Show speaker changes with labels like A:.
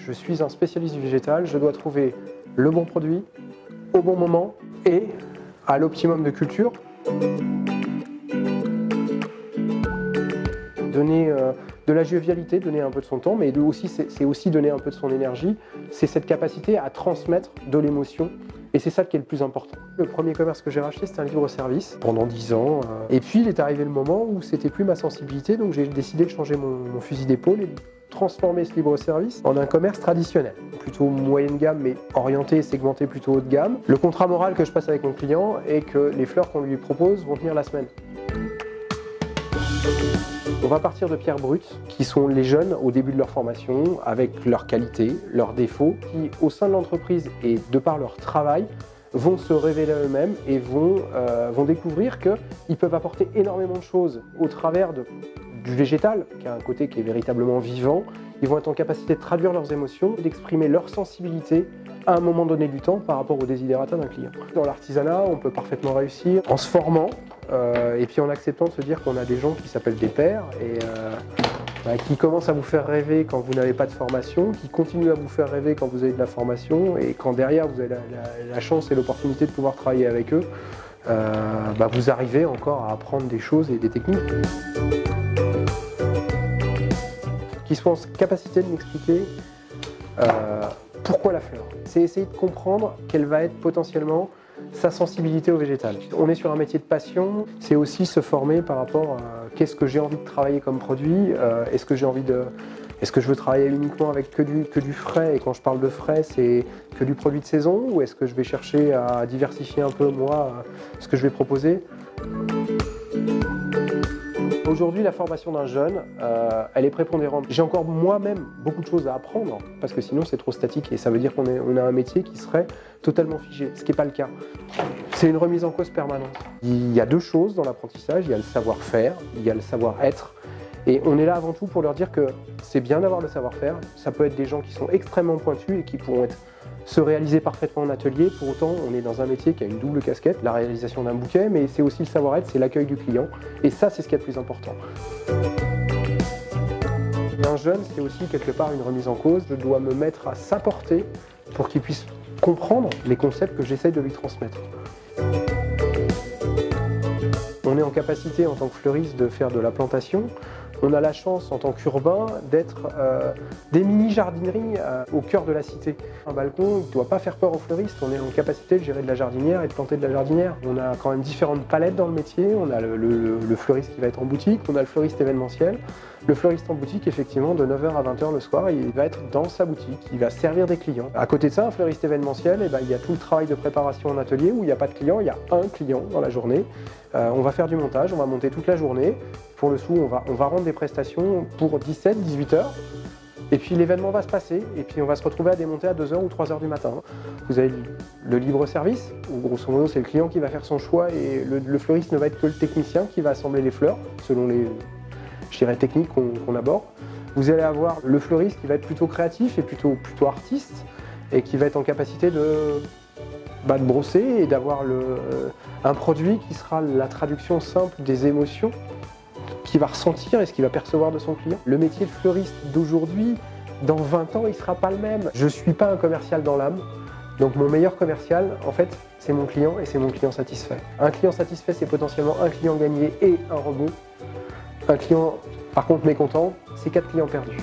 A: Je suis un spécialiste du végétal, je dois trouver le bon produit, au bon moment et à l'optimum de culture. Donner de la jovialité, donner un peu de son temps, mais c'est aussi donner un peu de son énergie. C'est cette capacité à transmettre de l'émotion. Et c'est ça qui est le plus important. Le premier commerce que j'ai racheté, c'était un libre-service pendant 10 ans. Et puis, il est arrivé le moment où c'était plus ma sensibilité, donc j'ai décidé de changer mon fusil d'épaule et de transformer ce libre-service en un commerce traditionnel. Plutôt moyenne gamme, mais orienté et segmenté plutôt haut de gamme. Le contrat moral que je passe avec mon client est que les fleurs qu'on lui propose vont tenir la semaine. On va partir de pierres brutes, qui sont les jeunes au début de leur formation, avec leurs qualités, leurs défauts, qui au sein de l'entreprise et de par leur travail, vont se révéler eux-mêmes et vont découvrir qu'ils peuvent apporter énormément de choses au travers du végétal, qui a un côté qui est véritablement vivant. Ils vont être en capacité de traduire leurs émotions, d'exprimer leur sensibilité à un moment donné du temps par rapport aux desiderata d'un client. Dans l'artisanat, on peut parfaitement réussir en se formant et puis en acceptant de se dire qu'on a des gens qui s'appellent des pairs et qui commencent à vous faire rêver quand vous n'avez pas de formation, qui continuent à vous faire rêver quand vous avez de la formation et quand derrière vous avez la chance et l'opportunité de pouvoir travailler avec eux, vous arrivez encore à apprendre des choses et des techniques. Qui sont en capacité de m'expliquer pourquoi la fleur. C'est essayer de comprendre quelle va être potentiellement sa sensibilité au végétal. On est sur un métier de passion, c'est aussi se former par rapport à qu'est-ce que j'ai envie de travailler comme produit, est-ce que je veux travailler uniquement avec que du frais, et quand je parle de frais, c'est que du produit de saison, ou est-ce que je vais chercher à diversifier un peu moi ce que je vais proposer. Aujourd'hui, la formation d'un jeune, elle est prépondérante. J'ai encore moi-même beaucoup de choses à apprendre, parce que sinon c'est trop statique et ça veut dire qu'on a un métier qui serait totalement figé, ce qui n'est pas le cas. C'est une remise en cause permanente. Il y a deux choses dans l'apprentissage, il y a le savoir-faire, il y a le savoir-être. Et on est là avant tout pour leur dire que c'est bien d'avoir le savoir-faire, ça peut être des gens qui sont extrêmement pointus et qui pourront se réaliser parfaitement en atelier. Pour autant, on est dans un métier qui a une double casquette, la réalisation d'un bouquet, mais c'est aussi le savoir-être, c'est l'accueil du client. Et ça, c'est ce qui est le plus important. Et un jeune, c'est aussi quelque part une remise en cause. Je dois me mettre à sa portée pour qu'il puisse comprendre les concepts que j'essaye de lui transmettre. On est en capacité, en tant que fleuriste, de faire de la plantation. On a la chance, en tant qu'urbain, d'être des mini-jardineries au cœur de la cité. Un balcon ne doit pas faire peur aux fleuristes. On est en capacité de gérer de la jardinière et de planter de la jardinière. On a quand même différentes palettes dans le métier. On a le fleuriste qui va être en boutique, on a le fleuriste événementiel. Le fleuriste en boutique, effectivement, de 9h à 20h le soir, il va être dans sa boutique, il va servir des clients. À côté de ça, un fleuriste événementiel, il y a tout le travail de préparation en atelier où il n'y a pas de client, il y a un client dans la journée. On va faire du montage, on va monter toute la journée. Pour le sou, on va rendre des prestations pour 17-18 heures. Et puis l'événement va se passer, et puis on va se retrouver à démonter à 2h ou 3h du matin. Vous avez le libre service, où grosso modo c'est le client qui va faire son choix et le fleuriste ne va être que le technicien qui va assembler les fleurs, selon les techniques qu'on aborde. Vous allez avoir le fleuriste qui va être plutôt créatif et plutôt artiste, et qui va être en capacité de brosser et d'avoir un produit qui sera la traduction simple des émotions qu'il va ressentir et ce qu'il va percevoir de son client. Le métier de fleuriste d'aujourd'hui, dans 20 ans, il ne sera pas le même. Je ne suis pas un commercial dans l'âme, donc mon meilleur commercial, en fait, c'est mon client et c'est mon client satisfait. Un client satisfait, c'est potentiellement un client gagné et un rebond. Un client, par contre, mécontent, c'est 4 clients perdus.